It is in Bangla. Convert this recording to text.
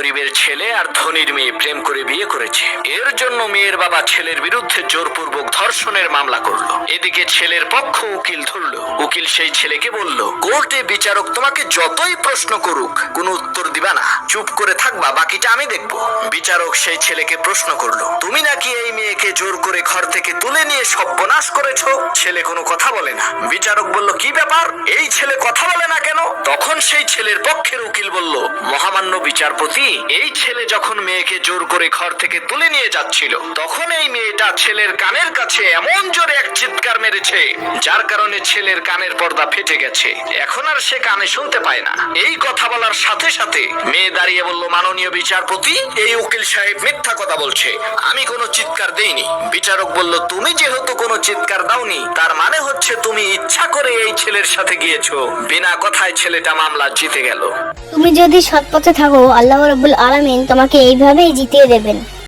গরিবের ছেলে আর ধনীর মেয়ে প্রেম করে বিয়ে করেছে। এর জন্য মেয়ের বাবা ছেলের বিরুদ্ধে জোরপূর্বক ধর্ষণের মামলা করলো। এদিকে ছেলের পক্ষ উকিল ধরলো। উকিল সেই ছেলেকে বলল, কোর্টে বিচারক তোমাকে যতই প্রশ্ন করুক কোনো উত্তর দিবা না, চুপ করে থাকবা, বাকিটা আমি দেখব। বিচারক সেই ছেলেকে প্রশ্ন করলো, তুমি নাকি এই মেয়েকে জোর করে ঘর থেকে তুলে নিয়ে সর্বনাশ করেছো? ছেলে কোনো কথা বলে না। বিচারক বলল, কি ব্যাপার, এই ছেলে কথা বলে না কেন? তখন সেই ছেলের পক্ষের উকিল বলল, মহামান্য বিচারপতি, এই ছেলে যখন মেয়েকে জোর করে ঘর থেকে তুলে নিয়ে যাচ্ছিল তখন এই মেয়েটা ছেলের কানের কাছে এমন জোরে এক চিৎকার মেরেছে যার কারণে ছেলের কানের পর্দা ফেটে গেছে। এখন আর সে কানে শুনতে পায় না। এই কথা বলার সাথে সাথে মেয়ে দাঁড়িয়ে বলল, মাননীয় বিচারপতি, এই উকিল সাহেব মিথ্যা কথা বলছে, আমি কোনো চিৎকার দেইনি। বিচারক বলল, তুমি যেহেতু কোনো চিৎকার দাওনি তার মানে হচ্ছে তুমি ইচ্ছা করে এই ছেলের সাথে গিয়েছো। বিনা কথায় ছেলেটা মামলা জিতে গেল। তুমি যদি সৎ পথে থাকো, আল্লাহ রাব্বুল আলামিন তোমাকে এইভাবেই জিতিয়ে দেবেন।